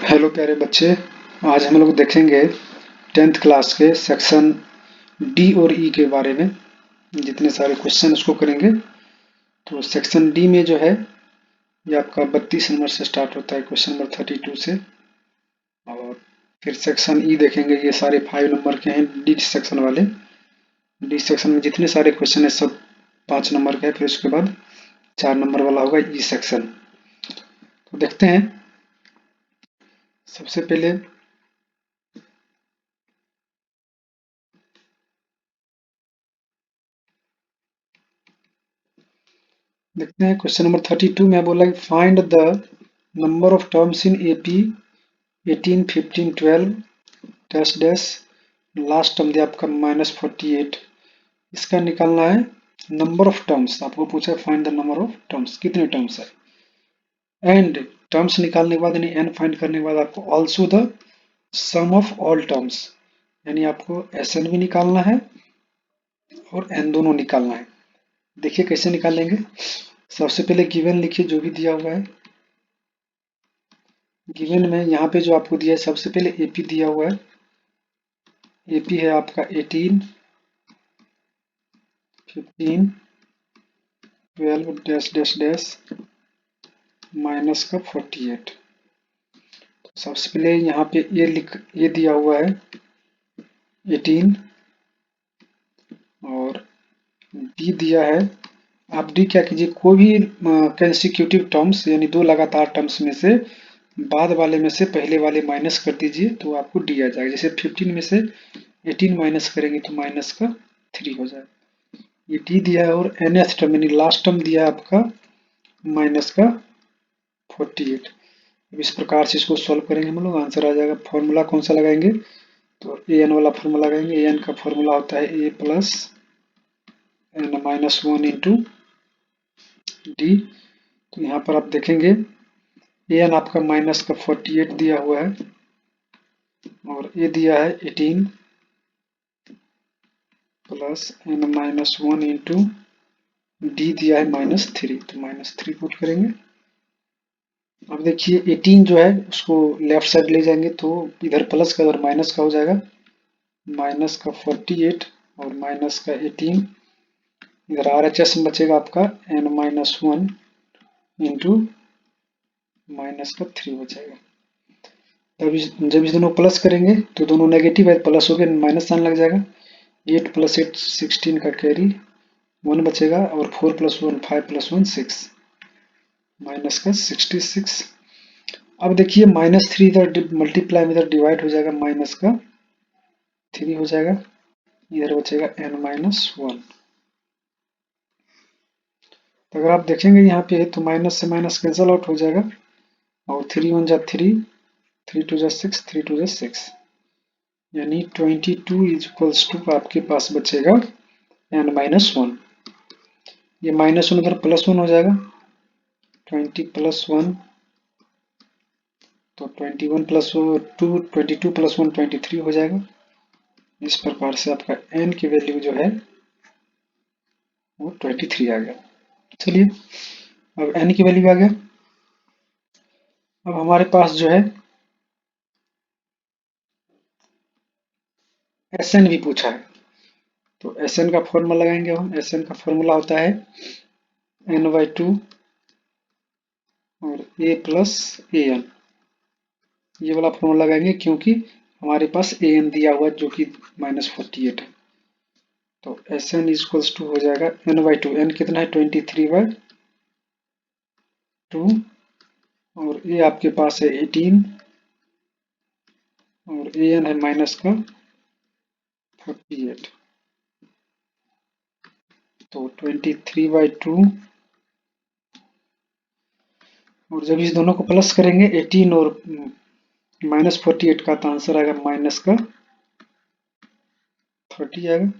Hello प्यारे बच्चे। आज हम लोग देखेंगे 10th क्लास के सेक्शन डी और ई के बारे में। जितने सारे क्वेश्चन उसको करेंगे। तो सेक्शन डी में जो है ये आपका 32 नंबर से स्टार्ट होता है, क्वेश्चन नंबर 32 से। और फिर सेक्शन ई देखेंगे, ये सारे 5 नंबर के हैं। डी सेक्शन वाले, डी सेक्शन में जितने सारे क्वेश्चन है सब 5 नंबर का है। फिर उसके बाद 4 नंबर वाला होगा ई सेक्शन। तो देखते हैं सबसे पहले। देखते हैं क्वेश्चन नंबर 32 में बोला कि find the number of terms in AP 18, 15, 12 dash dash. Last term दिया आपका -48। इसका निकालना है नंबर ऑफ टर्म्स। आपको पूछा है find the number of terms, कितने टर्म्स है। एंड टर्म्स निकालने के बाद यानी एन फाइंड करने के बाद आपको also the sum of all terms, यानी आपको एस एन भी निकालना है और एन दोनों निकालना है। देखिए कैसे निकालेंगे। सबसे पहले गिवन लिखिए जो भी दिया हुआ है। गिवन में यहाँ पे जो आपको दिया है, सबसे पहले एपी दिया हुआ है। एपी है आपका 18, 15, 12 डैश डैश डैश माइनस का 48। सबसे पहले यहाँ पे ये दिया हुआ है 18 और डी दिया है। आप डी क्या कीजिए, कोई भी कंसेक्यूटिव टर्म्स यानी दो लगातार टर्म्स में से बाद वाले में से पहले वाले माइनस कर दीजिए तो आपको डी आ जाएगा। जैसे 15 में से 18 माइनस करेंगे तो माइनस का 3 हो जाएगा। ये डी दिया है और nth टर्म यानी लास्ट टर्म दिया है आपका माइनस का 48। अब इस प्रकार से इसको सॉल्व करेंगे हम लोग, आंसर आ जाएगा। फॉर्मूला कौन सा लगाएंगे, तो ए एन वाला फॉर्मूला लगाएंगे। ए एन का फॉर्मूला होता है A plus N minus 1 into D. तो यहाँ पर आप देखेंगे ए एन आपका माइनस का 48 दिया हुआ है और ए दिया है 18 plus N minus 1 into d दिया है -3। तो -3 पुट करेंगे। अब देखिए 18 जो है उसको लेफ्ट साइड ले जाएंगे तो इधर प्लस का और माइनस का हो जाएगा। माइनस का 48 और माइनस का 18। इधर आर एच एस में बचेगा आपका n माइनस 1 इंटू माइनस का 3 बचेगा। तब जब इस दोनों प्लस करेंगे तो दोनों नेगेटिव है, प्लस हो गया, माइनस साइन लग जाएगा। 8 + 8 16 का कैरी 1 बचेगा और 4 + 1 5 + 1 6 माइनस का 66। अब देखिए -3 इधर मल्टीप्लाई में इधर डिवाइड हो जाएगा, माइनस का 3 हो जाएगा। इधर बचेगा n माइनस 1। तो अगर आप देखेंगे यहाँ पे तो माइनस से माइनस कैंसल आउट हो जाएगा और 3 × 1 = 3, 3 × 2 = 6, 3 × 2 = 6, यानी 22 = आपके पास बचेगा n माइनस 1। ये -1 इधर +1 हो जाएगा, 20 + 1 तो 21 + 2 22 + 1 23 हो जाएगा। इस प्रकार से आपका n की वैल्यू जो है वो 23 आ गया। चलिए अब n की वैल्यू आ गया। अब हमारे पास जो है Sn भी पूछा है, तो Sn का फॉर्मूला लगाएंगे हम। Sn का फॉर्मूला होता है n/2 और a + an। ये वाला फॉर्मूला लगाएंगे क्योंकि हमारे पास an दिया हुआ है जो कि -48 है। तो Sn = हो जाएगा n/2। n कितना है 23/2 और a आपके पास है 18 और an है माइनस का 48। तो 23/2 और जब इस दोनों को प्लस करेंगे 18 और -48 का, तो आंसर आएगा माइनस का 30 आएगा।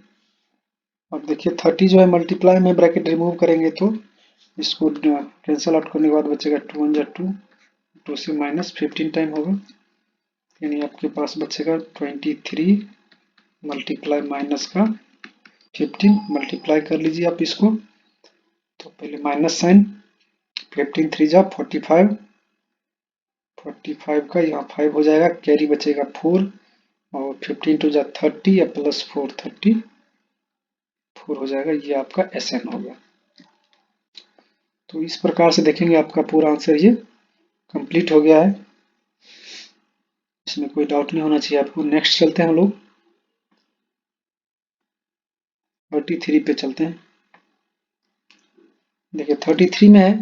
अब देखिए 30 जो है मल्टीप्लाई में ब्रैकेट रिमूव करेंगे तो इसको कैंसिल आउट करने के बाद बचेगा 2 × 2, 2 से -15 टाइम होगा, यानी आपके पास बचेगा 23 मल्टीप्लाई माइनस का 15। मल्टीप्लाई कर लीजिए आप इसको, तो पहले माइनस साइन, 15 × 3 = 45, 55 का यहाँ 5 हो जाएगा, कैरी बचेगा 4 और 15 टू जा 30 या प्लस 4 34 हो जाएगा। ये आपका SN हो गया। तो इस प्रकार से देखेंगे आपका पूरा आंसर ये कंप्लीट हो गया है, इसमें कोई डाउट नहीं होना चाहिए आपको। नेक्स्ट चलते हैं हम लोग 33 पे चलते हैं। देखिए 33 में है,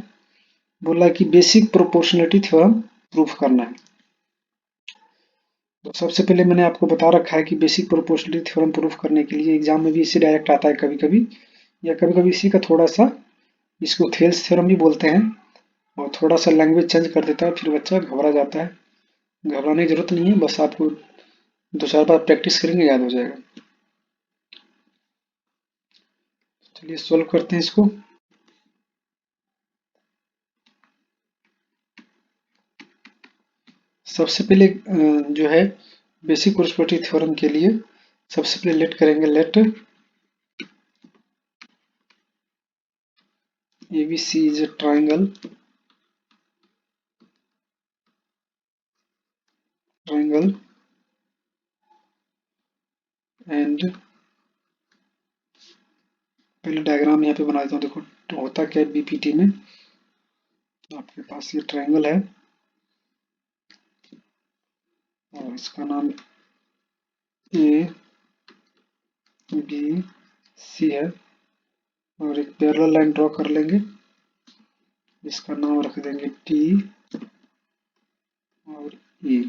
बोला कि बेसिक प्रोपोर्शनलिटी थ्योरम प्रूफ करना है। तो सबसे पहले मैंने आपको बता रखा है कि बेसिक प्रोपोर्शनलिटी थ्योरम प्रूफ करने के लिए एग्जाम में भी इससे डायरेक्ट आता है कभी कभी, या कभी कभी इसी का थोड़ा सा, इसको थेल्स थ्योरम भी बोलते हैं, और थोड़ा सा लैंग्वेज चेंज कर देता है, फिर बच्चा घबरा जाता है। घबराने की जरूरत नहीं है, बस आपको 2-4 बार प्रैक्टिस करेंगे याद हो जाएगा। चलिए सोल्व करते हैं इसको। सबसे पहले जो है बेसिक प्रोपोर्शनलिटी थ्योरम के लिए सबसे पहले लेट करेंगे, let ABC is a triangle and, पहले डायग्राम यहाँ पे बना देता हूँ। देखो तो होता क्या है बीपीटी में, आपके पास ये ट्रायंगल है और इसका नाम ए बी सी है, और एक पैरेलल लाइन ड्रॉ कर लेंगे, इसका नाम रख देंगे टी और ई।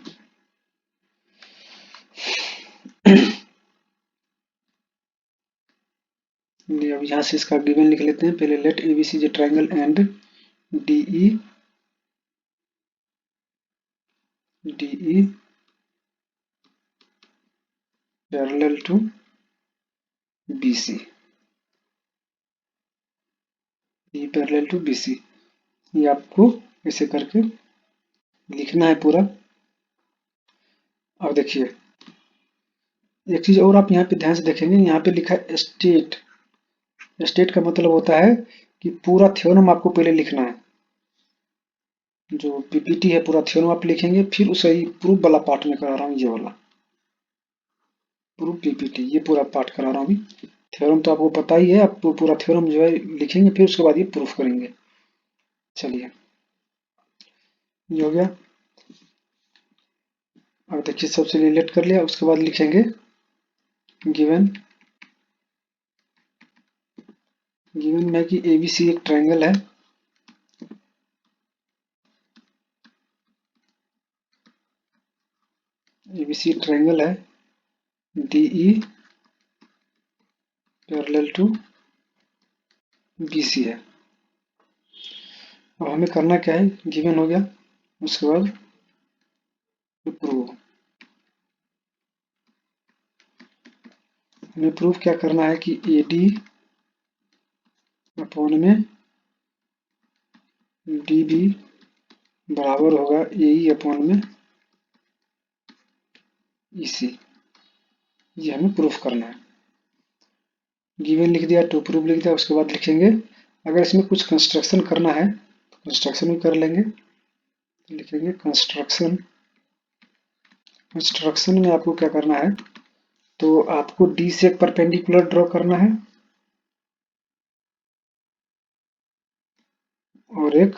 अब यहाँ से इसका गिवन लिख लेते हैं। पहले लेट ABC जे triangle and DE parallel to BC, E parallel to BC। ये आपको ऐसे करके लिखना है पूरा। अब देखिए एक चीज और आप यहाँ पे ध्यान से देखेंगे, यहाँ पे लिखा है स्टेट। स्टेट का मतलब होता है कि पूरा थ्योरम आपको पहले लिखना है। जो पीपीटी है पूरा थ्योरम आप लिखेंगे, फिर उसे ही प्रूफ वाला पार्ट में करा रहा हूँ, ये वाला प्रूफ पीपीटी, ये पूरा पार्ट करा रहा हूँ अभी। थ्योरम तो आपको पता ही है, आप पूरा थ्योरम जो है लिखेंगे, फिर उसके बाद ये प्रूफ करेंगे। चलिए ये हो गया। अब देखिए सबसे रिलेट कर लिया, उसके बाद लिखेंगे गिवन, गिवन में कि ABC एक ट्रायंगल है, ABC ट्रायंगल है, DE पैरेलल टू BC है। अब हमें करना क्या है, गिवन हो गया, उसके बाद प्रूव। हमें प्रूफ क्या करना है कि AD अपॉन में DB बराबर होगा AE अपॉन में EC। ये हमें प्रूफ करना है। गिवन लिख दिया, टू प्रूफ लिख दिया, उसके बाद लिखेंगे अगर इसमें कुछ कंस्ट्रक्शन करना है तो कंस्ट्रक्शन भी कर लेंगे। लिखेंगे कंस्ट्रक्शन। कंस्ट्रक्शन में आपको क्या करना है, तो आपको डी से एक परपेंडिकुलर ड्रॉ करना है और एक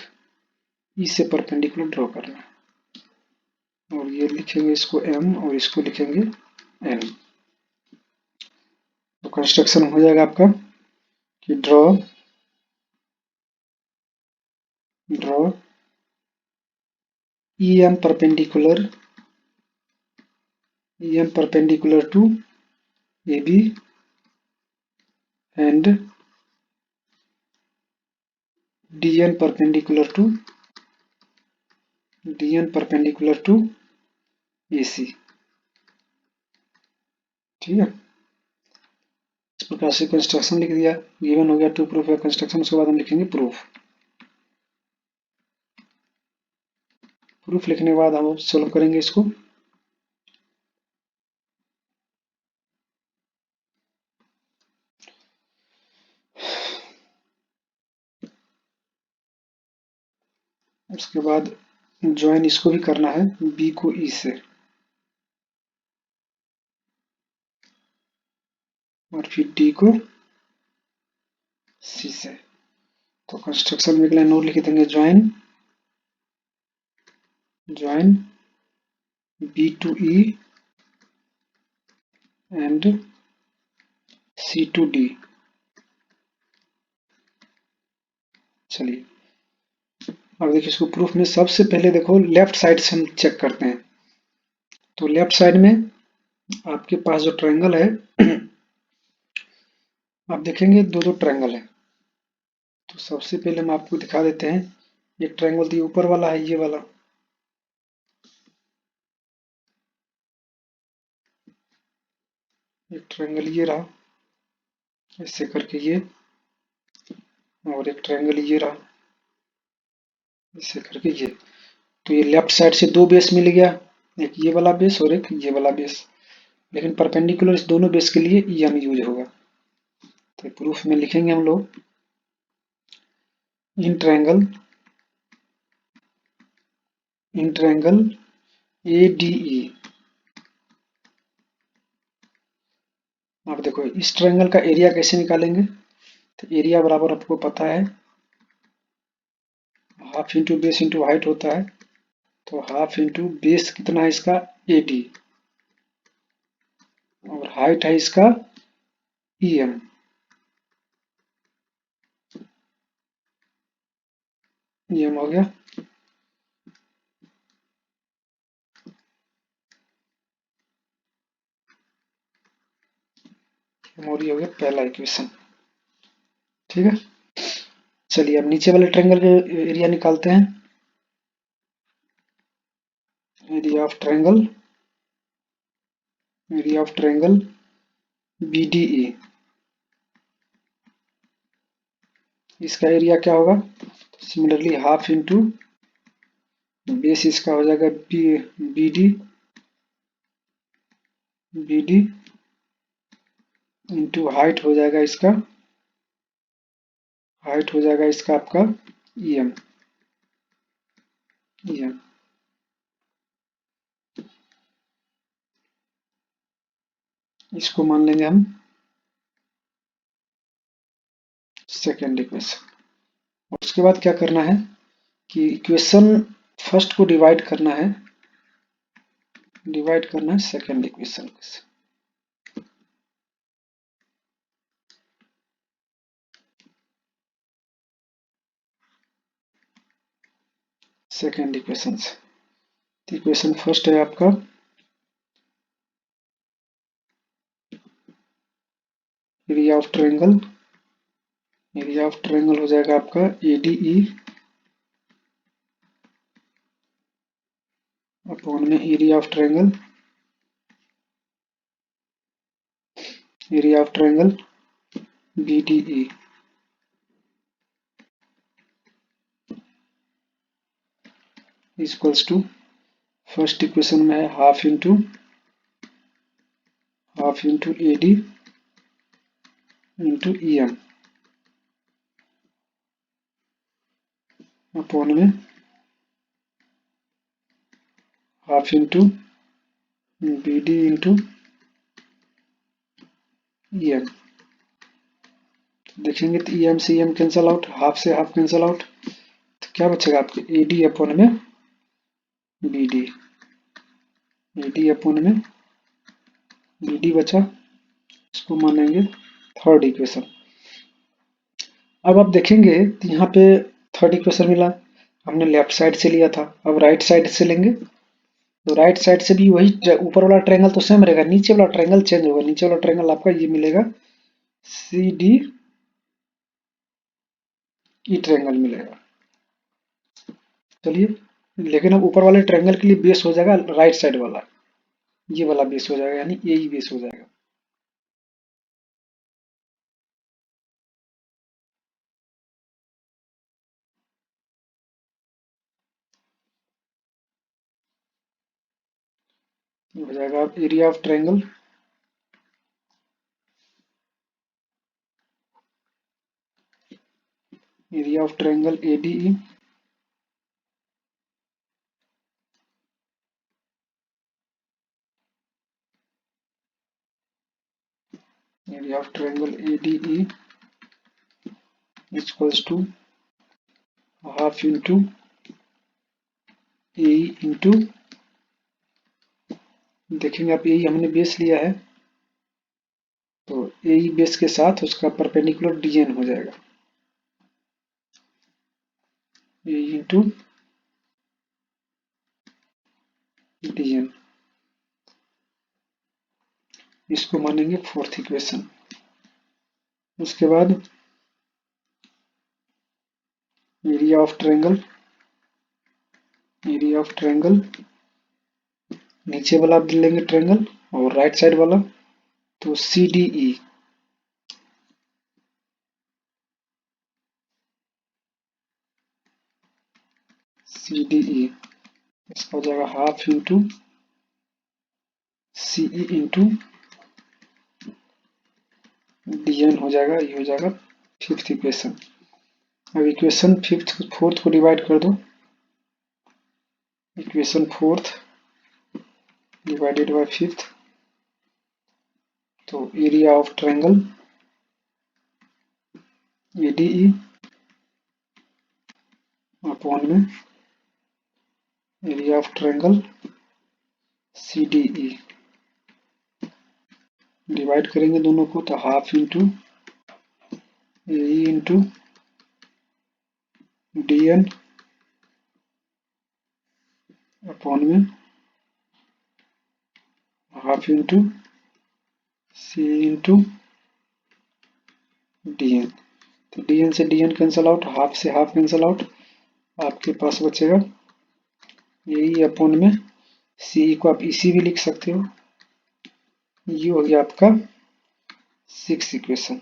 ई से परपेंडिकुलर ड्रॉ करना है, और ये लिखेंगे इसको M और इसको लिखेंगे N। तो कंस्ट्रक्शन हो जाएगा आपका कि draw EM perpendicular to AB and DN perpendicular to AC। ठीक है, इस प्रकार से कंस्ट्रक्शन लिख दिया, गिवन हो गया, टू प्रूफ है कंस्ट्रक्शन। उसके बाद हम लिखेंगे प्रूफ। प्रूफ लिखने के बाद हम सोल्व करेंगे इसको। उसके बाद ज्वाइन इसको भी करना है बी को ई से और फिर डी को सी से। तो कंस्ट्रक्शन में एक लाइन और लिख देंगे, join B to E and C to D. चलिए अब देखिए इसको प्रूफ में सबसे पहले देखो लेफ्ट साइड से हम चेक करते हैं। तो लेफ्ट साइड में आपके पास जो ट्रायंगल है आप देखेंगे दो दो ट्रायंगल है। तो सबसे पहले हम आपको दिखा देते हैं, एक ट्रायंगल तो ऊपर वाला है, ये वाला। एक ट्रायंगल ये रहा, ऐसे करके ये, और एक ट्रायंगल ये रहा, ऐसे करके ये। तो ये लेफ्ट साइड से दो बेस मिल गया, एक ये वाला बेस और एक ये वाला बेस। लेकिन परपेंडिकुलर इस दोनों बेस के लिए EM यूज होगा। तो प्रूफ में लिखेंगे हम लोग, इन ट्रायंगल ADE। अब देखो इस ट्रायंगल का एरिया कैसे निकालेंगे। तो एरिया बराबर आपको पता है half into base into height होता है। तो हाफ इंटू बेस कितना है इसका 80 और हाइट है इसका EM। EM हो गया। और ये हो गया पहला इक्वेशन। ठीक है, चलिए अब नीचे वाले ट्रायंगल के एरिया निकालते हैं। एरिया ऑफ ट्रायंगल BDE, इसका एरिया क्या होगा। सिमिलरली हाफ इंटू बेस इसका हो जाएगा BD इंटू हाइट हो जाएगा इसका, आपका EM। इसको मान लेंगे हम सेकेंड इक्वेशन। और उसके बाद क्या करना है कि इक्वेशन फर्स्ट को डिवाइड करना है, सेकेंड इक्वेशन से। सेकेंड इक्वेशन से इक्वेशन फर्स्ट है आपका एरिया ऑफ ट्रायंगल हो जाएगा आपका ADE अपॉन में area of triangle BDE equals to, first equation में है half into AD into EM upon में half into BD into EM। देखेंगे तो EM से EM कैंसल आउट, हाफ से हाफ कैंसल आउट, तो क्या बचेगा आपके AD अपॉन में BD, बचा। इसको मानेंगे थर्ड इक्वेशन। अब आप देखेंगे तो यहाँ पे थर्ड इक्वेशन मिला, हमने लेफ्ट साइड से लिया था, अब राइट साइड से लेंगे। तो राइट साइड से भी वही ऊपर वाला ट्रायंगल तो सेम रहेगा, नीचे वाला ट्रायंगल चेंज होगा। नीचे वाला ट्रायंगल आपका ये मिलेगा CDE ट्रायंगल मिलेगा। चलिए, लेकिन अब ऊपर वाले ट्रायंगल के लिए बेस हो जाएगा राइट साइड वाला, ये वाला बेस हो जाएगा, यानी यही बेस हो जाएगा। ये हो जाएगा area of triangle ADE area of triangle ADE equals to half into a into, देखेंगे आप यही हमने बेस लिया है तो ए बेस के साथ उसका परपेंडिकुलर DN हो जाएगा, ए इंटू DN। इसको मानेंगे फोर्थ इक्वेशन। उसके बाद area of triangle, area of triangle नीचे वाला आप लेंगे ट्रायंगल और राइट साइड वाला तो CDE, CDE इसका हो जाएगा half into CE into DN हो जाएगा, ये हो जाएगा फिफ्थ इक्वेशन। अब इक्वेशन फिफ्थ फोर्थ को डिवाइड कर दो, equation fourth divided by fifth, तो area of triangle ADE upon में area of triangle CDE, divide करेंगे दोनों को तो half into AE into DN upon में half into C into DN। तो DN से DN कैंसल आउट, हाफ से हाफ कैंसल आउट, आपके पास बचेगा यही अपॉन में CE को आप EC भी लिख सकते हो। ये हो गया आपका सिक्स इक्वेशन।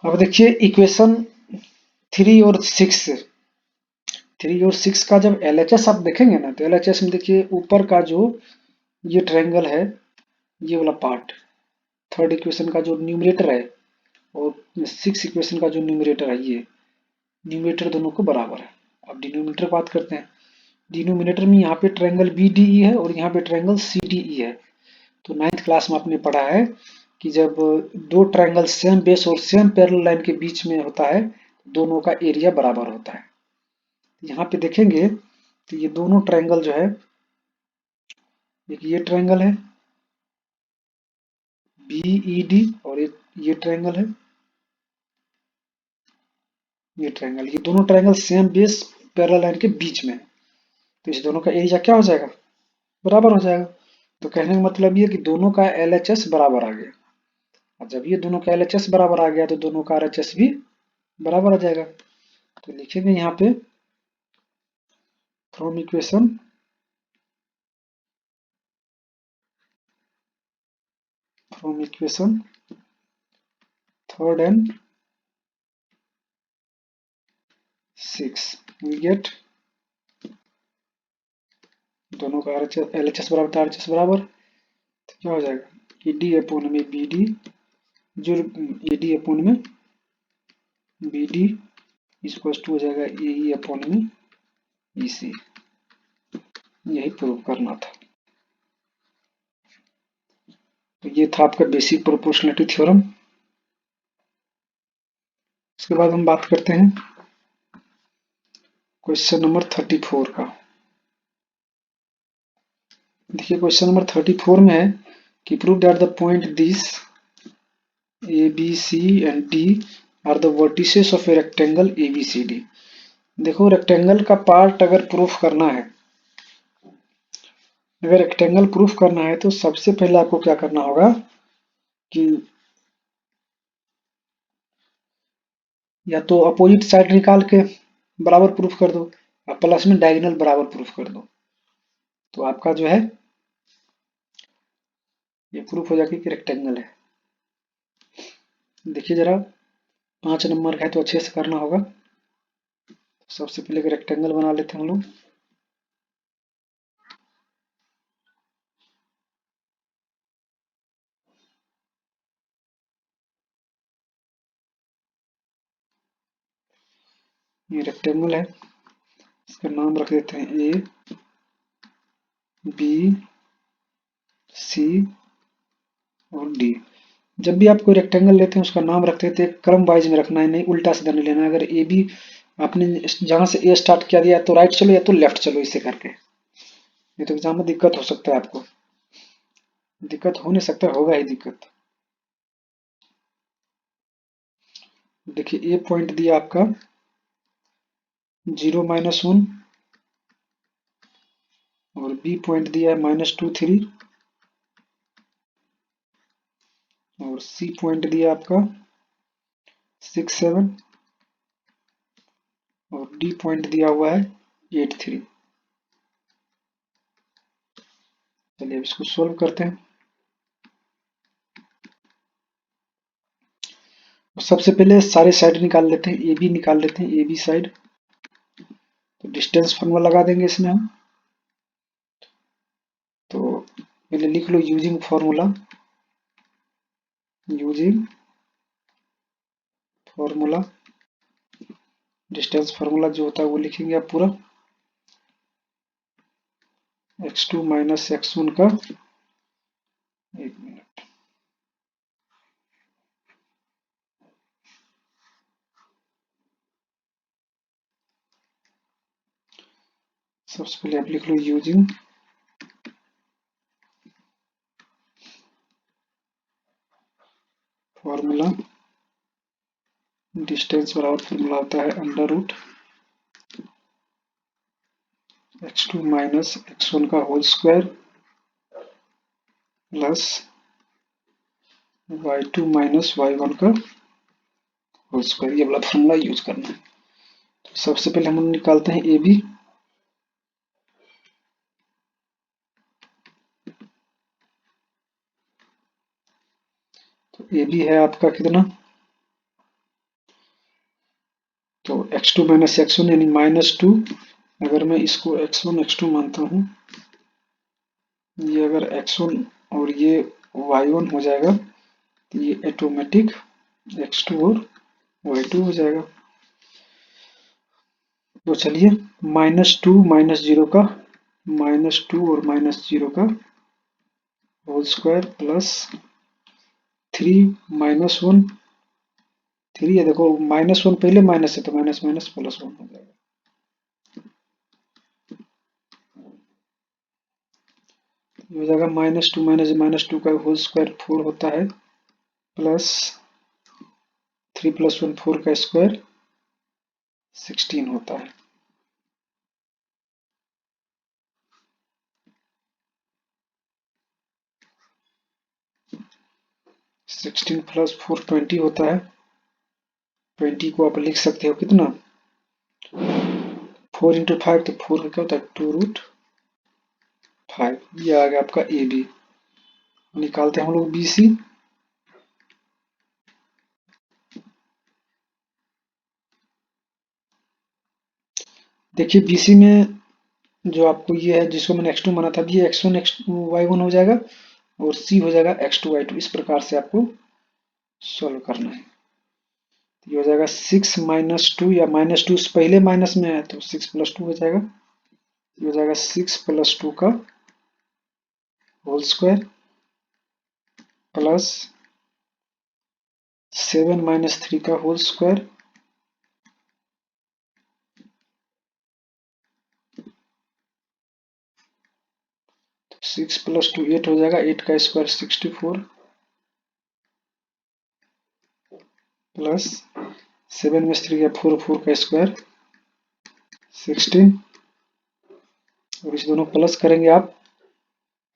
अब देखिए इक्वेशन 3 और 6 का जब LHS आप देखेंगे ना तो LHS में देखिए ऊपर का जो ये ट्रायंगल है, ये वाला पार्ट थर्ड इक्वेशन का जो न्यूमरेटर है और सिक्स इक्वेशन का जो न्यूमरेटर है, ये न्यूमरेटर दोनों को बराबर है। अब डिनोमिनेटर बात करते हैं, डिनोमिनेटर में यहाँ पे ट्रायंगल BDE है और यहाँ पे ट्रायंगल CDE है। तो 9th क्लास में आपने पढ़ा है कि जब दो ट्रायंगल सेम बेस और सेम पैरेलल लाइन के बीच में होता है दोनों का एरिया बराबर होता है। यहाँ पे देखेंगे तो ये दोनों ट्रायंगल जो है, एक ये ट्रायंगल है BED और एक ये ट्रायंगल है, ये ट्रायंगल, ये दोनों triangle same base parallel line के बीच में है। तो इस दोनों का एरिया क्या हो जाएगा, बराबर हो जाएगा। तो कहने का मतलब ये कि दोनों का LHS बराबर आ गया, और जब ये दोनों का LHS बराबर आ गया तो दोनों का RHS भी बराबर आ जाएगा। तो लिखेंगे यहाँ पे from equation third and six we get, दोनों का LHS बराबर था, RHS बराबर, तो क्या हो जाएगा ED अपॉन में BD, जो ED अपॉन में BD इसको टू हो जाएगा AE अपॉन में EC। यही प्रूव करना था। तो ये था आपका बेसिक प्रोपोर्शनलिटी थ्योरम। उसके बाद हम बात करते हैं क्वेश्चन नंबर 34 का। देखिए क्वेश्चन नंबर 34 में है कि prove that the point this ABC and D are the vertices of a rectangle ABCD। देखो रेक्टेंगल का पार्ट अगर प्रूफ करना है, अगर रेक्टेंगल प्रूफ करना है तो सबसे पहले आपको क्या करना होगा कि या तो अपोजिट साइड निकाल के बराबर प्रूफ कर दो या प्लस में डायगोनल बराबर प्रूफ कर दो, तो आपका जो है ये प्रूफ हो जाएगा कि रेक्टेंगल है। देखिए जरा 5 नंबर का है तो अच्छे से करना होगा। सबसे पहले एक रेक्टेंगल बना लेते हैं हम लोग। ये रेक्टेंगल है, इसका नाम रख देते हैं A B C और डी। जब भी आप कोई रेक्टेंगल लेते हैं उसका नाम रखते थे क्रम वाइज में रखना है, नहीं उल्टा सीधा नहीं लेना। अगर ए बी आपने जहां से ए स्टार्ट किया दिया तो राइट चलो या तो लेफ्ट चलो, इसे करके। नहीं तो एग्जाम में दिक्कत हो सकता है आपको। दिक्कत हो नहीं सकता, होगा ही दिक्कत। देखिए ए पॉइंट दिया आपका 0 - 1 और बी पॉइंट दिया है -2 3 और सी पॉइंट दिया आपका 6 7 और डी पॉइंट दिया हुआ है 8 3। चलिए अब इसको सोल्व करते हैं। तो सबसे पहले सारे साइड निकाल लेते हैं, ए बी निकाल लेते हैं, ए बी साइड। तो डिस्टेंस फार्मूला लगा देंगे इसमें हम। तो पहले लिख लो using formula, using formula. Distance formula जो होता है वो लिखेंगे आप पूरा। x2 - x1 का, एक मिनट, सबसे पहले आप लिख लो यूजिंग फार्मूला। डिस्टेंस बराबर फार्मूला होता है √x2 - x1 का whole square plus y2 - y1 का होल स्क्वायर। ये वाला फार्मूला यूज करना है। तो सबसे पहले हम निकालते हैं ए बी। तो ए बी है आपका कितना, तो x2 - x1 यानी -2। अगर मैं इसको x1 x2 मानता हूँ, ये अगर x1 और ये y1 हो जाएगा तो ये ऑटोमेटिक x2 और y2 हो जाएगा। तो चलिए -2 - 0 का, -2 और -0 का होल स्क्वायर प्लस 3 - 1 3 है। देखो -1 पहले माइनस है तो माइनस माइनस प्लस 1 हो जाएगा। हो जाएगा -2 - का होल स्क्वायर 4 होता है प्लस 3 + 1 4 का स्क्वायर 16 होता है। 16 + 4 20 होता है। 20 को आप लिख सकते हो कितना, 4 × 5, तो 4 का क्या होता है 2√5। ये आ गया आपका ए बी। निकालते हैं हम लोग बी सी। देखिए बीसी में जो आपको ये है जिसको मैंने x2 माना था, ये x1 y1 हो जाएगा और c हो जाएगा x2 y2। इस प्रकार से आपको सॉल्व करना है। ये हो जाएगा 6 - 2 या -2 से पहले माइनस में है तो 6 + 2 हो जाएगा। ये हो जाएगा 6 + 2 का होल स्क्वायर प्लस 7 - 3 का होल स्क्वायर तो 6 + 2 8 हो जाएगा। 8 का स्क्वायर 64 प्लस 7 में 3 या 4 4 का स्क्वायर 16 और इस दोनों प्लस करेंगे आप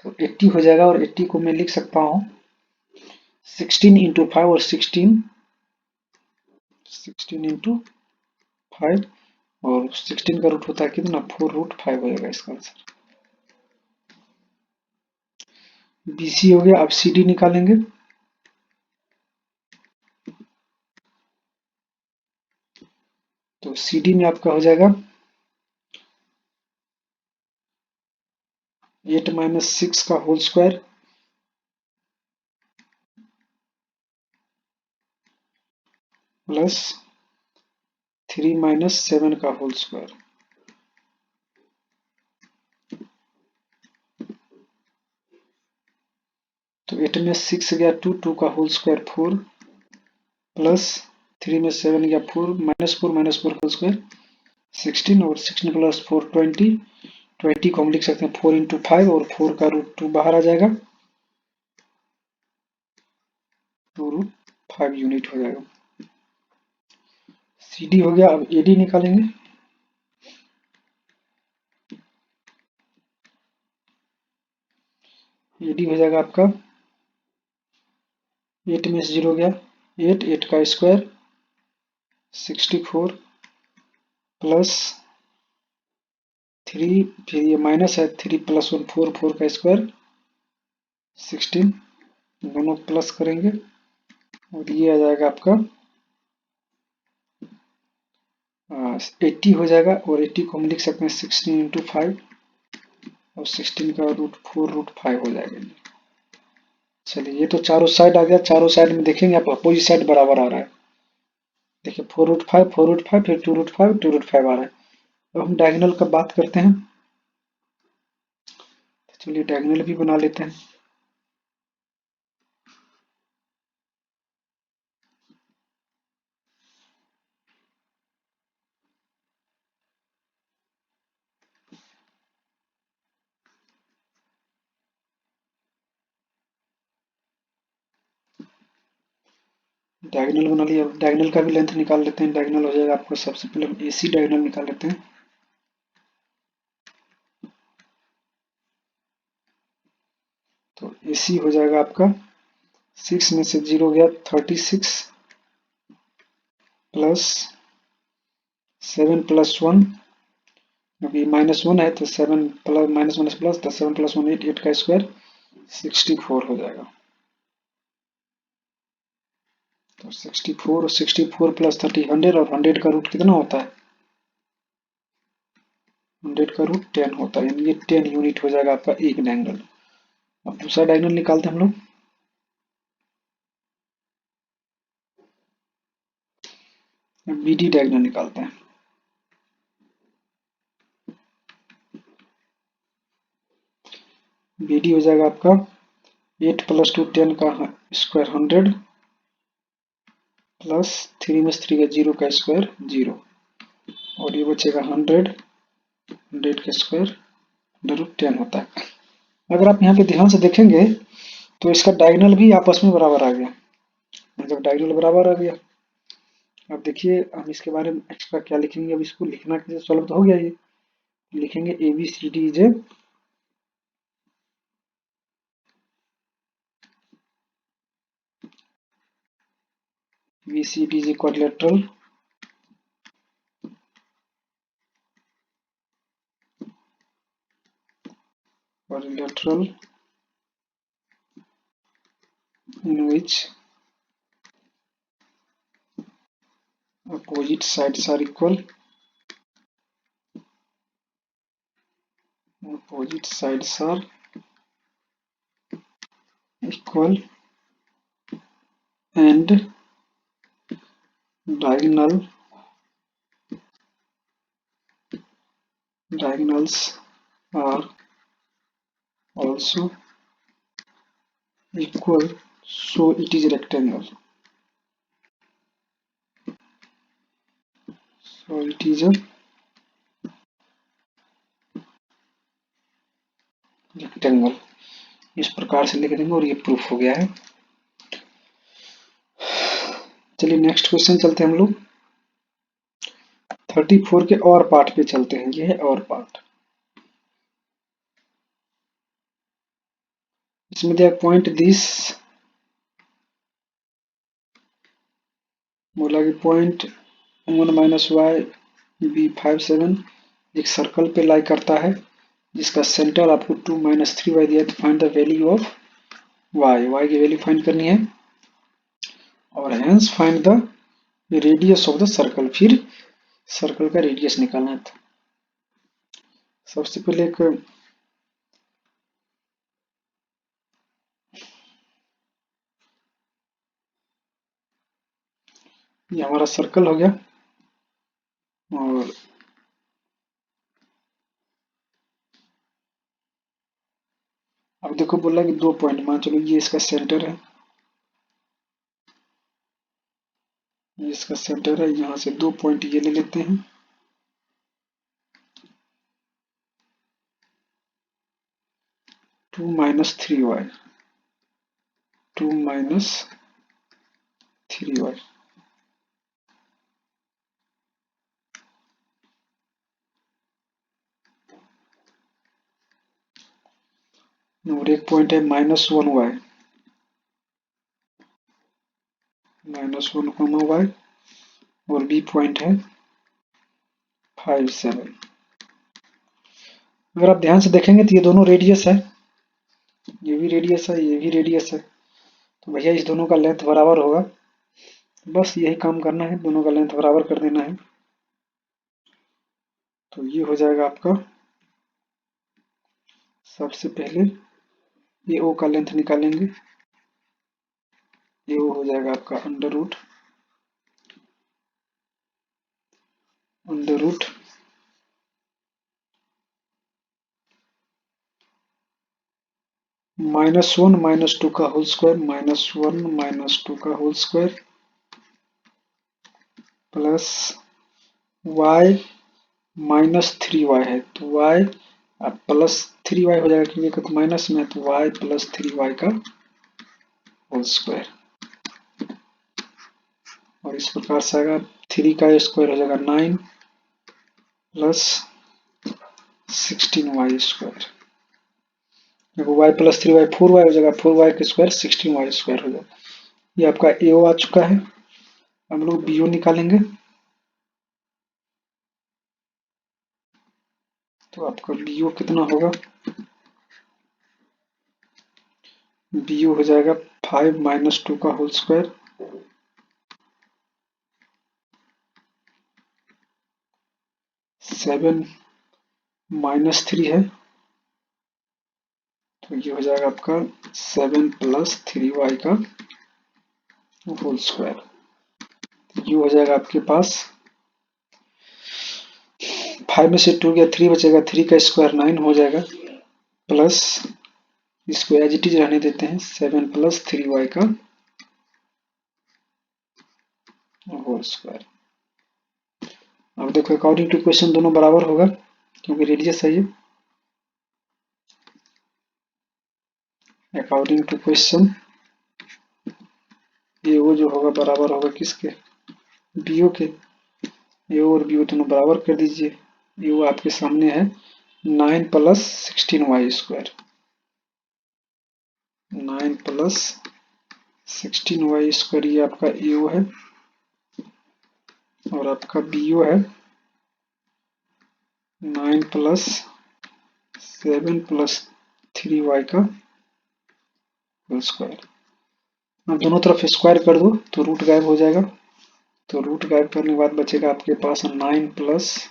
तो 80 हो जाएगा। और 80 को मैं लिख सकता हूँ 16 × 5 और 16 × 5 और 16 का रूट होता है कितना 4√5 हो जाएगा इसका आंसर। BC हो गया। अब CD निकालेंगे। तो CD में आपका हो जाएगा 8 - 6 का होल स्क्वायर प्लस 3 - 7 का होल स्क्वायर। तो 8 में 6 गया 2, 2 का होल स्क्वायर 4 प्लस 3 में 7 गया 4 -4 होल स्क्वायर 16 और 16 प्लस 4 20, 20 को हम लिख सकते हैं 4 इंटू 5 और 4 का रूट 2 बाहर आ जाएगा, 2 रूट 5 यूनिट हो जाएगा। सी डी हो गया। अब ए डी निकालेंगे। ए डी हो जाएगा आपका 8 में से 0 गया 8, 8 का स्क्वायर 64 प्लस 3, फिर ये माइनस है 3 प्लस 1 4, 4 का स्क्वायर 16, दोनों प्लस करेंगे और ये आ जाएगा आपका 80 हो जाएगा और 80 को हम लिख सकते हैं 16 इंटू 5 और 16 का रूट 4 रूट 5 हो जाएगा। चलिए ये तो चारों साइड आ गया। चारों साइड में देखेंगे आप अपोजिट साइड बराबर आ रहा है। देखिए 4 रूट 5 4 रूट 5 फिर 2 रूट 5 2 रूट 5 आ रहा है। अब हम डायगोनल का बात करते हैं। चलिए डायगोनल भी बना लेते हैं। डायगोनल बना लिया। डायगोनल का भी लेंथ निकाल लेते हैं। डायगोनल हो जाएगा आपको, सबसे पहले हम एसी डायगोनल निकाल लेते हैं। तो एसी हो जाएगा आपका 6 में से 0 गया 36 प्लस 7 प्लस 1, अभी -1 है तो 7 प्लस -1 प्लस तो 7 प्लस 1 8, 8 का स्क्वायर 64 हो जाएगा। तो 64 और 64 प्लस 30 100 और 100 का रूट कितना होता है? 100 का रूट 10 होता है, यानी ये 10 यूनिट हो जाएगा आपका एक डायगोनल। अब दूसरा डायगोनल निकालते हैं हम लोग। बी डी डायगोनल निकालते हैं। बी डी हो जाएगा आपका 8 प्लस 2 10 का स्क्वायर 100 प्लस 3 में 3 का 0 का स्क्वायर 0 और ये बचेगा 100 का स्क्वायर रूट 10 होता है। अगर आप यहाँ पे ध्यान से देखेंगे तो इसका डायगोनल भी आपस में बराबर आ गया। जब डायगोनल बराबर आ गया, अब देखिए हम इसके बारे में एक्स्ट्रा क्या लिखेंगे। अब इसको लिखना कैसे, सॉल्व तो हो गया ये। लिखेंगे A B C D is A B C D is a quadrilateral in which opposite sides are equal and diagonals are also equal, so it is rectangle. So it is a rectangle। इस प्रकार से लिख देंगे और ये proof हो गया है। चलिए नेक्स्ट क्वेश्चन चलते हैं हम लोग। 34 के और पार्ट पे चलते हैं। ये है और पार्ट। इसमें दिया पॉइंट दिस, बोला कि पॉइंट 1 माइनस वाई बी 5 7 एक सर्कल पे लाई करता है जिसका सेंटर आपको 2 माइनस 3 वाई दिया है। तो find the value of y, y की वैल्यू फाइंड करनी है और hence find the radius of the circle, फिर सर्कल का रेडियस निकालना है। तो सबसे पहले एक ये हमारा सर्कल हो गया और अब देखो बोला कि 2 पॉइंट, मान चलो ये इसका सेंटर है, ये इसका सेंटर है, यहाँ से 2 पॉइंट ये ले लेते हैं। To minus three Y, 2 - 3y, और एक पॉइंट है -1y, -1, और बी पॉइंट है 5, 7। अगर आप ध्यान से देखेंगे तो ये दोनों रेडियस है, ये भी रेडियस है, ये भी रेडियस है, तो भैया इस दोनों का लेंथ बराबर होगा। बस यही काम करना है, दोनों का लेंथ बराबर कर देना है। तो ये हो जाएगा आपका, सबसे पहले ये ओ का लेंथ निकालेंगे, ये ओ हो जाएगा आपका अंडर रूट -1 - 2 का होल स्क्वायर, -1 - 2 का whole square, plus y -3y है, तो y अब +3y हो जाएगा, क्योंकि तो माइनस में है, तो y +3y का होल स्क्वायर, और इस प्रकार से आएगा 3 का स्क्वायर हो जाएगा 9 प्लस 16y²। देखो y +3y 4y हो जाएगा, 4y का स्क्वायर 16y² हो जाएगा। ये आपका AO आ चुका है। हम लोग BO निकालेंगे, तो आपका BO कितना होगा, BO हो जाएगा 5 - 2 का होल स्क्वायर, 7 - 3 है, तो ये हो जाएगा आपका 7 + 3y का होल स्क्वायर। ये हो जाएगा आपके पास, 5 में से 2 गया 3 बचेगा, 3 का स्क्वायर 9 हो जाएगा, प्लस इसको एज इट इज रहने देते हैं, 7 + 3y का होल स्क्वायर। अब देखो अकॉर्डिंग टू क्वेश्चन दोनों बराबर होगा, क्योंकि रेडियस है ये। अकॉर्डिंग टू क्वेश्चन ये वो जो होगा बराबर होगा किसके, BO के। ये और BO दोनों बराबर कर दीजिए। ये वो आपके सामने है 9 + 16y², 9 + 16y², ये आपका AO है, और आपका BO है 9 + 7 + 3y का होल स्क्वायर। अब दोनों तरफ स्क्वायर कर दो तो रूट गायब हो जाएगा, तो रूट गायब करने के बाद बचेगा आपके पास 9 +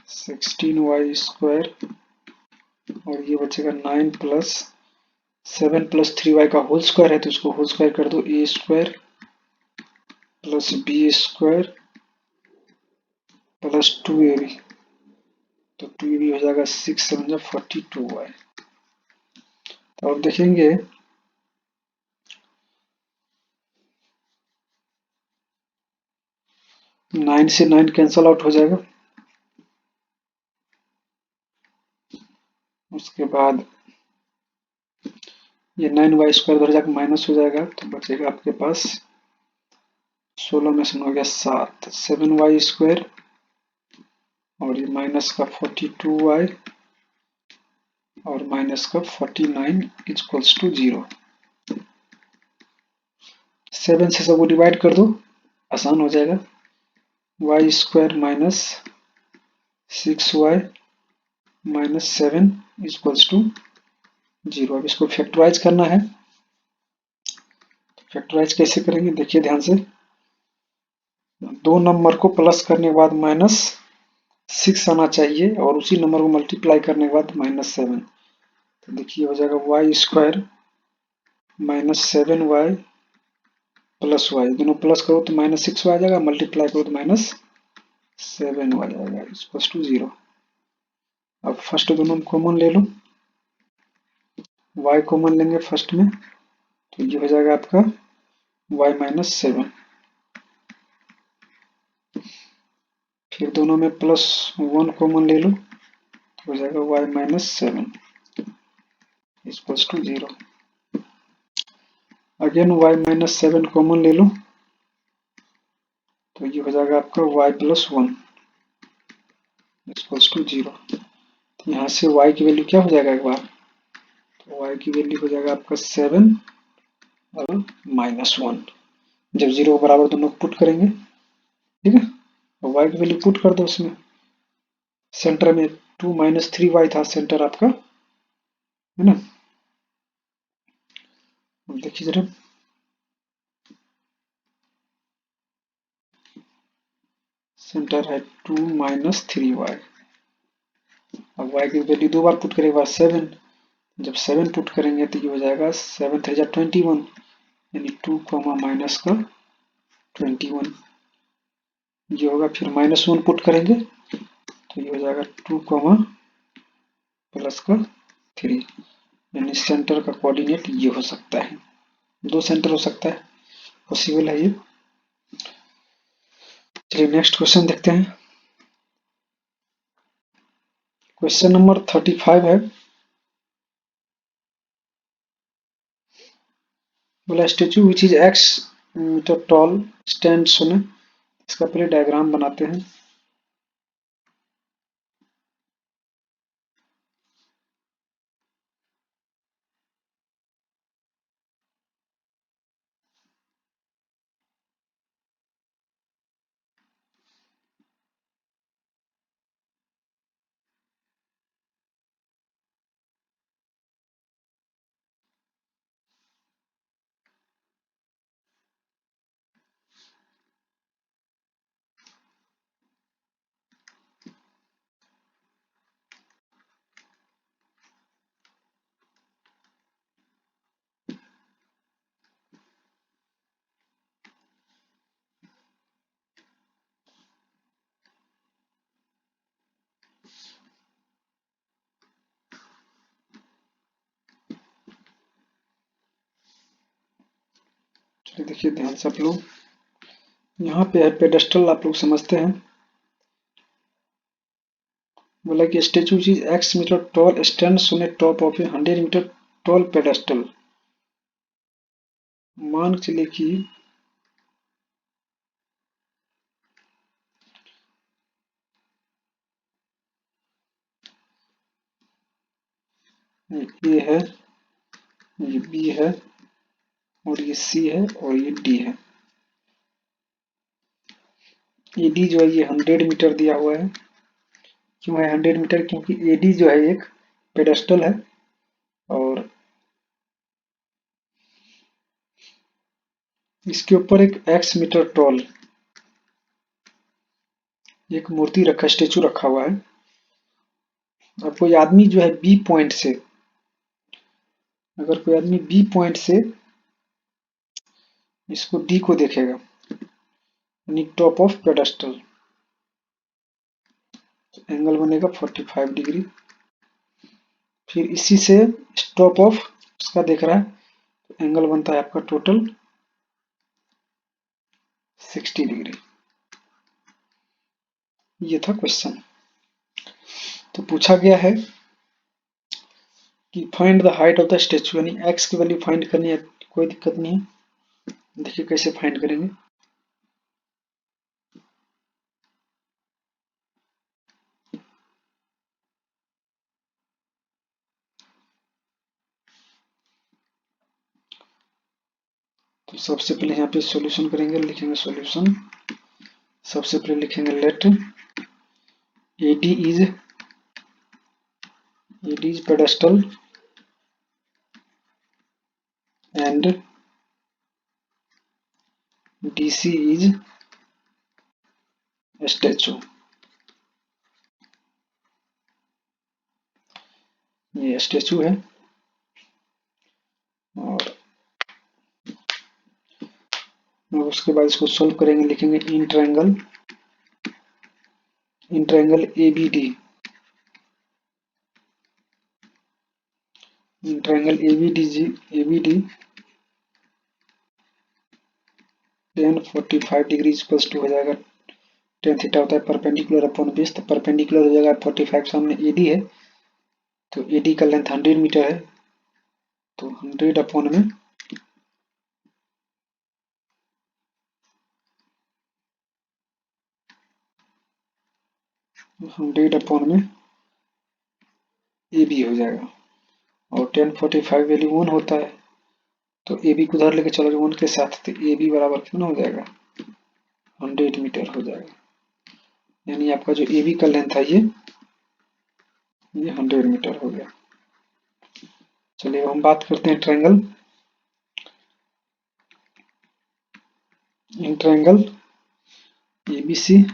16y², और ये बचेगा 9 + 7 + 3y का होल स्क्वायर है, तो इसको होल स्क्वायर कर दो, a² + b² + 2ab, तो 2ab हो जाएगा 6 × 7 = 42y। तो अब देखेंगे 9 से 9 कैंसल आउट हो जाएगा, उसके बाद ये 9y² उधर जाकर माइनस हो जाएगा, तो बचेगा आपके पास 16 में से 9 गया 7, 7y², और ये माइनस का 42y, और माइनस का 49 = 0। 7 से सबको डिवाइड कर दो, आसान हो जाएगा, y² - 6y - 7 = 0। अब इसको फैक्टराइज करना है, फैक्टराइज कैसे करेंगे देखिए ध्यान से। 2 नंबर को प्लस करने के बाद -6 आना चाहिए, और उसी नंबर को मल्टीप्लाई करने के बाद -7, तो देखिए हो जाएगा y² - 7y + y, दोनों प्लस करो तो -6 आ जाएगा, मल्टीप्लाई करो तो -7 आ जाएगा, = 0। अब फर्स्ट दोनों कॉमन ले लो, y कॉमन लेंगे फर्स्ट में, तो ये हो जाएगा आपका y माइनस 7। फिर दोनों में +1 कॉमन ले लो, तो हो जाएगा y minus 7 equals to 0। Again y minus 7 common ले लो, तो ये हो जाएगा आपका y प्लस 1 इक्वल्स टू 0। यहाँ से y की वैल्यू क्या हो जाएगा एक बार, तो y की वैल्यू हो जाएगा आपका 7 और -1। जब 0 के बराबर दोनों को पुट करेंगे, ठीक है, तो y की वैल्यू पुट कर दो उसमें। सेंटर में 2 - 3y था सेंटर आपका, है ना। अब देखिए जरा, सेंटर है 2 - 3y। अब y की वैल्यू दो बार पुट करें, एक बार 7, जब 7 पुट करेंगे तो ये हो जाएगा 7 3 जा 21, यानी 2 माइनस का 21 ये होगा। फिर -1 पुट करेंगे तो ये हो जाएगा 2 प्लस का 3, यानी सेंटर का कोऑर्डिनेट ये हो सकता है। दो सेंटर हो सकता है, पॉसिबल है ये। चलिए नेक्स्ट क्वेश्चन देखते हैं। क्वेश्चन नंबर 35 है। बोला statue which is x metre tall stand सुने। इसका पहले डायग्राम बनाते हैं। चलिए देखिए ध्यान से आप लोग, यहाँ पे है पेडेस्टल, आप लोग समझते हैं। बोला कि statue is x metre tall stand on a top of a 100 metre tall pedestal. मान के चलिए कि ये है, ये B है, और ये C है, और ये D है। ये D जो है ये 100 मीटर दिया हुआ है। क्यों है 100 मीटर, क्योंकि AD जो है एक पेडेस्टल है, और इसके ऊपर एक x मीटर टॉल एक मूर्ति रखा, स्टेचू रखा हुआ है। अब कोई आदमी जो है बी पॉइंट से, अगर कोई आदमी बी पॉइंट से इसको डी को देखेगा, यानी टॉप ऑफ पेडेस्टल, तो एंगल बनेगा 45 डिग्री। फिर इसी से टॉप ऑफ उसका देख रहा है, तो एंगल बनता है आपका टोटल 60 डिग्री। ये था क्वेश्चन। तो पूछा गया है कि find the height of the statue, यानी एक्स की वैल्यू फाइंड करनी है। कोई दिक्कत नहीं है, देखिए कैसे फाइंड करेंगे। तो सबसे पहले यहाँ पे सॉल्यूशन करेंगे, लिखेंगे सॉल्यूशन। सबसे पहले लिखेंगे let AD is pedestal and DC is statue. ये स्टेचू है, और उसके बाद इसको सोल्व करेंगे, लिखेंगे in triangle ABD triangle ABD tan 45 degree equals to हो जाएगा tan थीटा होता है परपेंडिकुलर अपॉन बेस, तो परपेंडिकुलर हो जाएगा 45 सामने AD है तो AD का लेंथ 100 मीटर है तो 100 अपॉन में 100 अपॉन में AB हो जाएगा और tan 45 वैल्यू 1 होता है तो AB को उधर लेके चलो 1 के साथ, तो AB बराबर कितना हो जाएगा 100 मीटर हो जाएगा। यानी आपका जो AB का लेंथ है ये 100 मीटर हो गया। चलिए हम बात करते हैं ट्रायंगल ABC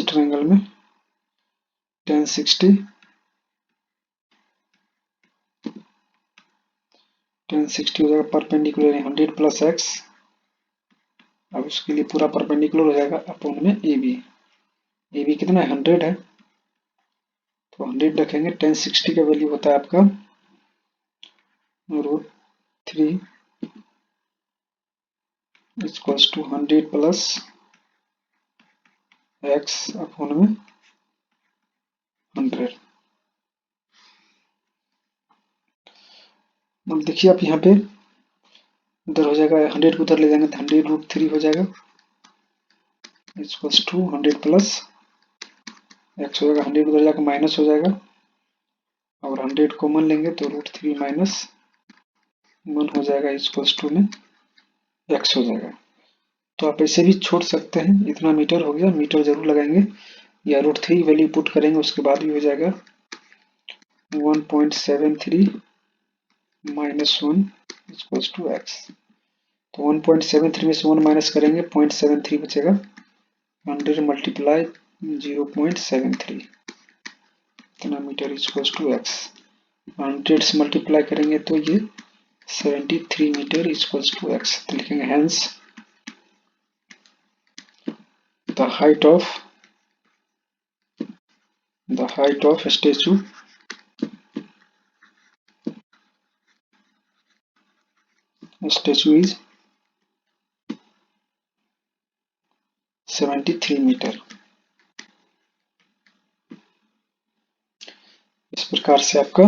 ट्रायंगल में tan 60 हो जाएगा परपेंडिकुलर 100 प्लस x, अब उसके लिए पूरा परपेंडिकुलर हो जाएगा अपॉन में AB कितना है 100 है तो 100 रखेंगे। tan 60 का वैल्यू होता है आपका √3 equals to 100 plus x upon में 100। अब देखिए आप यहाँ पे उधर हो जाएगा 100 को उधर ले जाएंगे तो 100 √3 हो जाएगा इक्वल्स टू 100 प्लस x हो जाएगा, 100 उधर जाकर माइनस हो जाएगा और 100 कॉमन लेंगे तो √3 माइनस 1 हो जाएगा इक्वल्स टू में x हो जाएगा। तो आप ऐसे भी छोड़ सकते हैं, इतना मीटर हो गया, मीटर जरूर लगाएंगे या √3 वैल्यू पुट करेंगे उसके बाद भी हो जाएगा 1.73 माइनस 1 इक्वल्स टू x। तो 1.73 में से 1 माइनस करेंगे 0.73 बचेगा 100 मल्टीप्लाई 0.73 इतना मीटर इक्वल्स टू x। 100 से मल्टीप्लाई करेंगे तो ये 73 मीटर इक्वल्स टू x। तो लिखेंगे hence the height of statue is 73 metre. इस प्रकार से आपका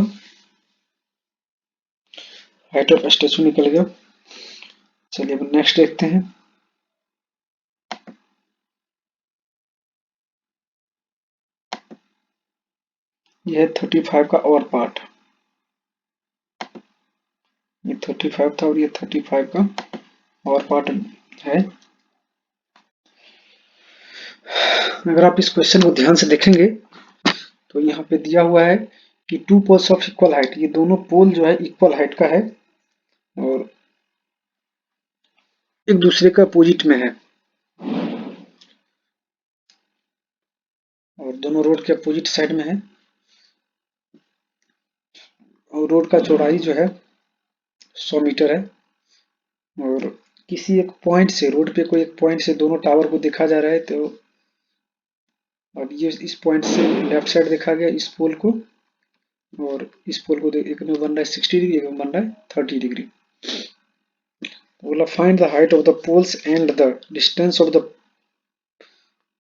हाइट ऑफ स्टेचू निकल गया। चलिए अब नेक्स्ट देखते हैं। यह है 35 का और पार्ट, ये 35 था और ये 35 का और पार्ट है। अगर आप इस क्वेश्चन को ध्यान से देखेंगे तो यहाँ पे दिया हुआ है कि two poles of equal height, ये दोनों पोल जो है इक्वल हाइट का है और एक दूसरे का अपोजिट में है और दोनों रोड के अपोजिट साइड में है और रोड का चौड़ाई जो है 100 मीटर है और किसी एक पॉइंट से, रोड पे कोई एक पॉइंट से दोनों टावर को देखा जा रहा है। तो अब ये इस पॉइंट से लेफ्ट साइड देखा गया इस पोल को और इस पोल को एक में बन रहा है 60 डिग्री, एक में बन रहा है 30 डिग्री। बोला find the height of the poles and the distance of the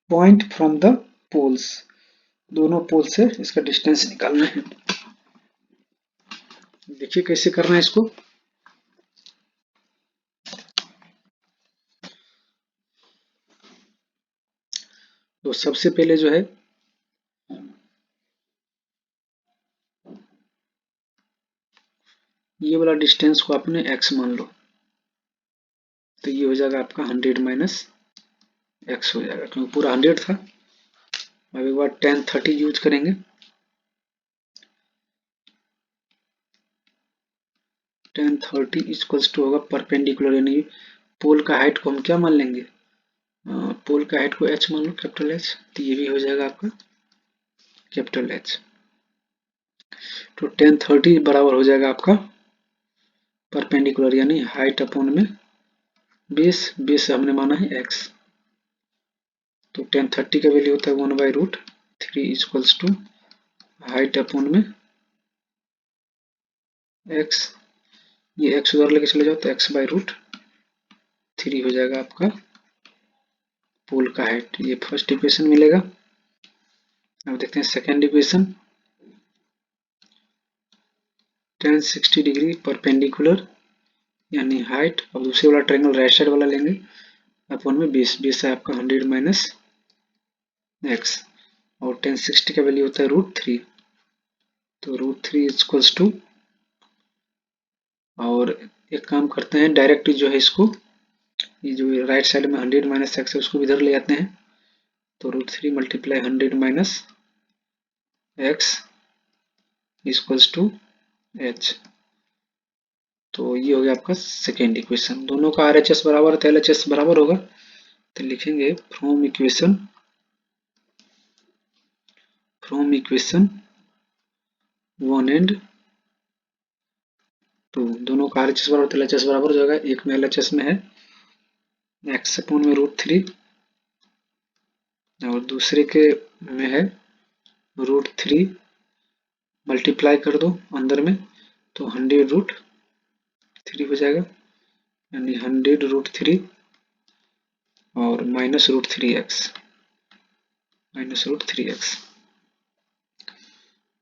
point from the poles, दोनों पोल से इसका डिस्टेंस निकालना है। देखिए कैसे करना है इसको। तो सबसे पहले जो है ये वाला डिस्टेंस को आपने x मान लो तो ये हो जाएगा आपका 100 माइनस x हो जाएगा क्योंकि पूरा 100 था। अब एक बार tan 30 यूज करेंगे, tan 30 इक्वल्स टू होगा परपेंडिकुलर, यानी पोल का हाइट को हम क्या मान लेंगे, पोल का हाइट को h मान लो कैपिटल H, तो ये भी हो जाएगा आपका कैपिटल H। तो tan 30 बराबर हो जाएगा आपका परपेंडिकुलर यानी हाइट अपॉन में बेस हमने माना है x। तो tan 30 का वैल्यू होता है 1/√3 इक्वल्स टू हाइट अपॉन में एक्स, ये एक्स उधर लेके चले जाओ तो x/√3 हो जाएगा आपका पोल का हाइट। ये फर्स्ट इक्वेशन मिलेगा। अब देखते हैं second equation. tan 60 degree perpendicular यानी हाइट। अब दूसरे वाला ट्रायंगल राइट साइड वाला लेंगे, अपन में 20 है आपका 100 माइनस एक्स, और tan 60 का वैल्यू होता है √3, तो √3 इक्वल्स टू, और एक काम करते हैं डायरेक्ट जो है इसको, ये जो राइट साइड में 100 माइनस एक्स है उसको इधर ले आते हैं, तो √3 multiply 100 minus x equals to h. तो ये हो गया आपका सेकेंड इक्वेशन। दोनों का RHS बराबर है तो LHS बराबर होगा, तो लिखेंगे फ्रॉम इक्वेशन 1 एंड 2, दोनों का RHS बराबर तो LHS बराबर हो जाएगा। एक में LHS में है एक्स अपॉन में √3 और दूसरे के में है √3 मल्टीप्लाई कर दो अंदर में, तो 100√3 हो जाएगा, यानी 100√3 और माइनस √3x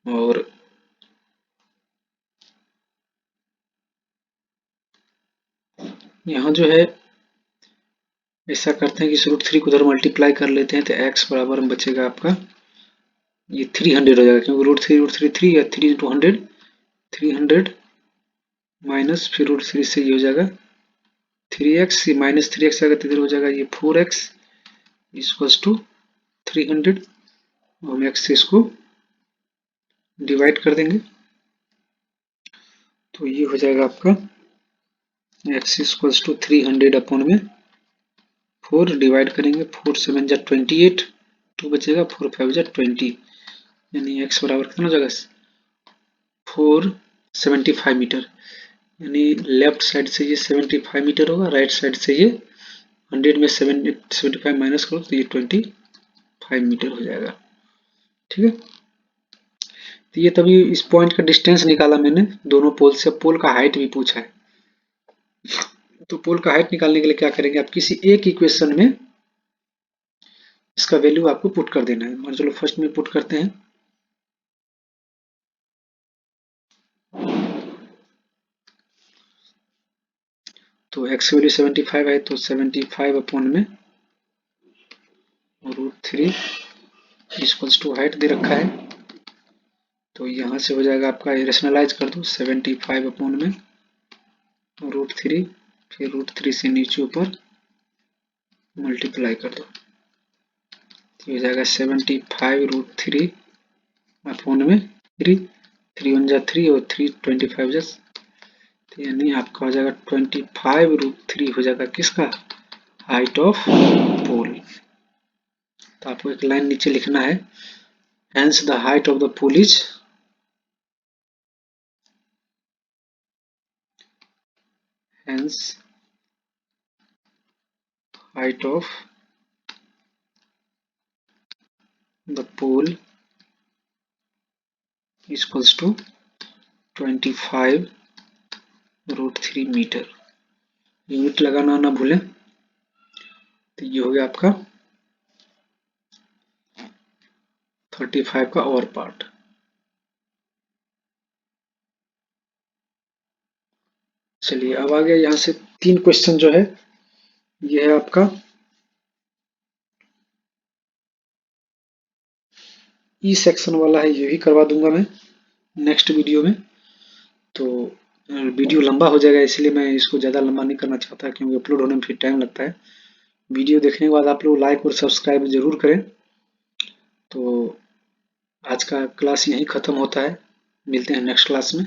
और यहाँ जो है ऐसा करते हैं कि इस √3 को उधर मल्टीप्लाई कर लेते हैं, तो x बराबर में बचेगा आपका ये 300 हो जाएगा, क्योंकि √3 3 या 3 × 100 300 माइनस फिर √3 से ये हो जाएगा 3x, माइनस 3x आएगा तो इधर हो जाएगा ये 4x इक्वल्स टू 300, हम x से इसको डिवाइड कर देंगे, तो ये हो जाएगा आपका x इक्वल्स टू 300 अपॉन में 4 डिवाइड करेंगे, 4 7 जा 28, 2 बचेगा, 4 5 जा 20, यानी x बराबर कितना हो जाएगा 475 मीटर, यानी लेफ्ट साइड से ये 75 मीटर होगा, राइट साइड से ये 100 में 75 माइनस करो तो ये 25 मीटर हो जाएगा। ठीक है, तो ये तभी इस पॉइंट का डिस्टेंस निकाला मैंने दोनों पोल से। पोल का हाइट भी पूछा है, तो पोल का हाइट निकालने के लिए क्या करेंगे, आप किसी एक इक्वेशन में इसका वैल्यू आपको पुट कर देना है। मान चलो फर्स्ट में पुट करते हैं, तो x वैल्यू 75 है तो 75 अपॉन में √3 इक्वल्स टू हाइट दे रखा है, तो यहाँ से हो जाएगा आपका रेशनलाइज कर दो 75 अपॉन में √3, फिर √3 से नीचे ऊपर मल्टीप्लाई कर दो, तो हो जाएगा 75 √3 अपॉन में 3, 3 1 जा 3 और 3 25 जा, तो यानी आपका हो जाएगा 25 √3 हो जाएगा किसका हाइट ऑफ पोल। तो आपको एक लाइन नीचे लिखना है, hence the height of the pole is hence height of the pole equals to 25 √3 metre. Unit लगाना ना भूलें। तो ये हो गया आपका 35 का और पार्ट। चलिए अब आ गया यहाँ से 3 क्वेश्चन जो है, ये है आपका ई सेक्शन वाला है, ये भी करवा दूंगा मैं नेक्स्ट वीडियो में। तो वीडियो लंबा हो जाएगा, इसलिए मैं इसको ज़्यादा लंबा नहीं करना चाहता, क्योंकि अपलोड होने में फिर टाइम लगता है। वीडियो देखने के बाद आप लोग लाइक और सब्सक्राइब जरूर करें। तो आज का क्लास यहीं ख़त्म होता है, मिलते हैं नेक्स्ट क्लास में।